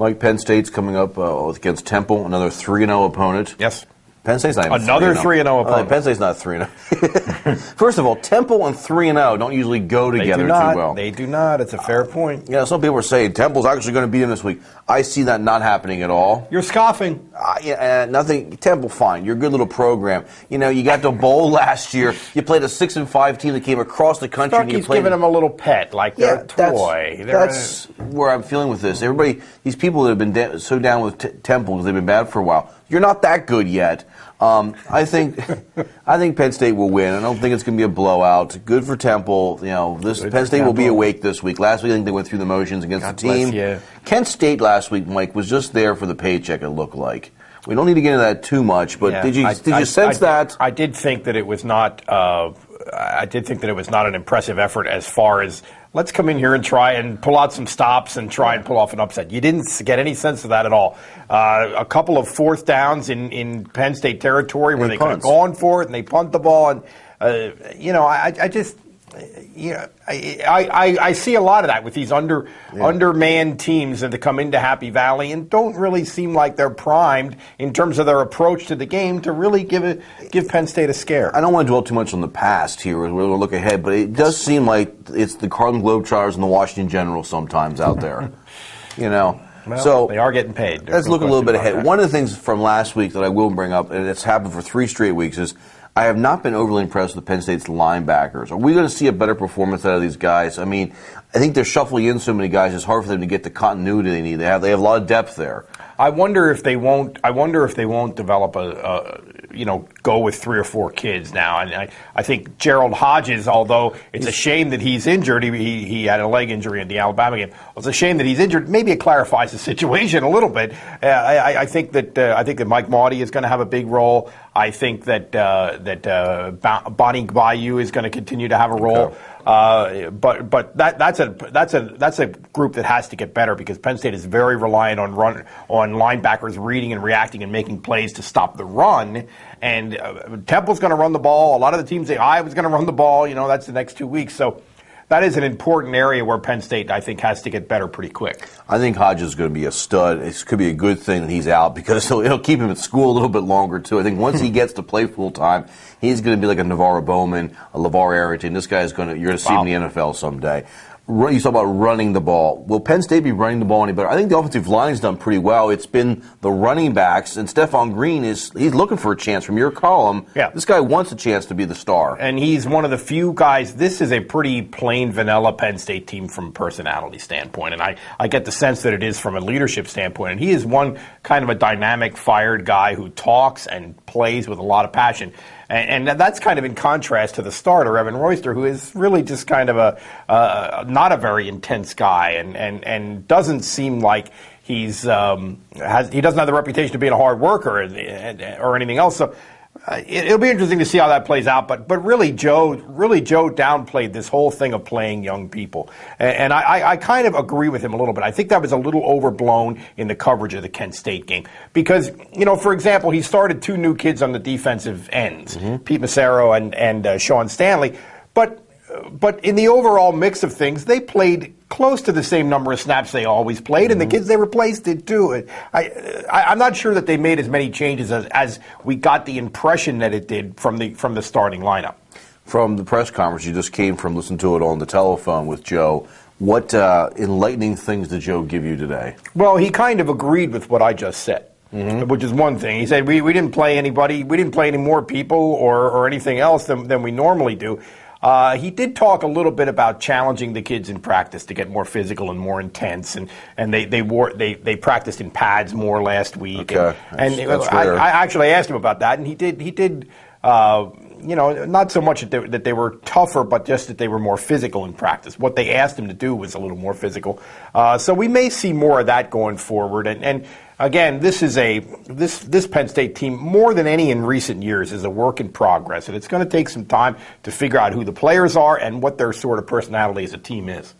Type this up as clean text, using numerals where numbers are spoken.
Mike, Penn State's coming up against Temple, another 3-0 opponent. Yes. Penn State's not even another 3-0 opponent. Penn State's not 3-0. First of all, Temple and 3-0 don't usually go together too well. They do not. It's a fair point. Yeah, some people are saying Temple's actually going to beat them this week. I see that not happening at all. You're scoffing. Nothing. Temple, fine. You're a good little program. You know, you got the bowl last year. You played a 6-5 team that came across the country. Starkey's giving them a little pet, like they're a toy. That's where I'm feeling with this. Everybody, these people that have been so down with Temple because they've been bad for a while. You're not that good yet. I think Penn State will win. I don't think it's going to be a blowout. Good for Temple. You know, Penn State will be awake this week. Last week, I think they went through the motions against the team. Kent State last week, Mike, was just there for the paycheck. It looked like. We don't need to get into that too much, but did you sense that? I did think that it was not. I did think that it was not an impressive effort as far as let's come in here and try and pull out some stops and try and pull off an upset. You didn't get any sense of that at all. A couple of fourth downs in Penn State territory where they could have gone for it and they punt the ball. And I see a lot of that with these undermanned teams that come into Happy Valley and don't really seem like they're primed in terms of their approach to the game to really give Penn State a scare. I don't want to dwell too much on the past here. We're going to look ahead, but it does seem like it's the Harlem Globetrotters and the Washington Generals sometimes out there. You know. Well, so they are getting paid. Let's look a little bit ahead. One of the things from last week that I will bring up, and it's happened for 3 straight weeks, is I have not been overly impressed with Penn State's linebackers. Are we going to see a better performance out of these guys? I mean, I think they're shuffling in so many guys. It's hard for them to get the continuity they need. They have a lot of depth there. I wonder if they won't develop go with 3 or 4 kids now. And I think Gerald Hodges, although it's a shame that he's injured, he had a leg injury in the Alabama game. It's a shame that he's injured. Maybe it clarifies the situation a little bit. I think that Mike Maudie is going to have a big role. I think that Bonnie Bayou is going to continue to have a role. Okay. But that's a group that has to get better because Penn State is very reliant on linebackers reading and reacting and making plays to stop the run. And Temple's going to run the ball. A lot of the teams say Iowa's going to run the ball. You know, that's the next 2 weeks. So that is an important area where Penn State, I think, has to get better pretty quick. I think Hodges is going to be a stud. It could be a good thing that he's out because it'll keep him at school a little bit longer, too. I think once he gets to play full-time, he's going to be like a Navarro Bowman, a LeVar Arrington. This guy you're going to see him in the NFL someday. You talk about running the ball. Will Penn State be running the ball any better? I think the offensive line's done pretty well. It's been the running backs, and Stephon Green he's looking for a chance from your column. Yeah. This guy wants a chance to be the star. And he's one of the few guys. This is a pretty plain vanilla Penn State team from a personality standpoint, and I get the sense that it is from a leadership standpoint. And he is one kind of a dynamic, fired guy who talks and plays with a lot of passion. And that's kind of in contrast to the starter, Evan Royster, who is really just kind of not a very intense guy and doesn't seem like he doesn't have the reputation of being a hard worker or anything else. So it'll be interesting to see how that plays out. But really, Joe downplayed this whole thing of playing young people. And I kind of agree with him a little bit. I think that was a little overblown in the coverage of the Kent State game. Because, for example, he started 2 new kids on the defensive ends, Pete Massaro and Sean Stanley. But in the overall mix of things, they played close to the same number of snaps they always played, and the kids they replaced did too. I'm not sure that they made as many changes as we got the impression that it did from the starting lineup. From the press conference, you just came from listening to it on the telephone with Joe. What enlightening things did Joe give you today? Well, he kind of agreed with what I just said. Which is one thing. He said we didn't play anybody, we didn't play any more people or anything else than we normally do. He did talk a little bit about challenging the kids in practice to get more physical and more intense, and they practiced in pads more last week. Okay. That's fair. I actually asked him about that, and he did. Not so much that they were tougher, but just that they were more physical in practice. What they asked him to do was a little more physical. So we may see more of that going forward. And again, this Penn State team, more than any in recent years, is a work in progress. And it's going to take some time to figure out who the players are and what their sort of personality as a team is.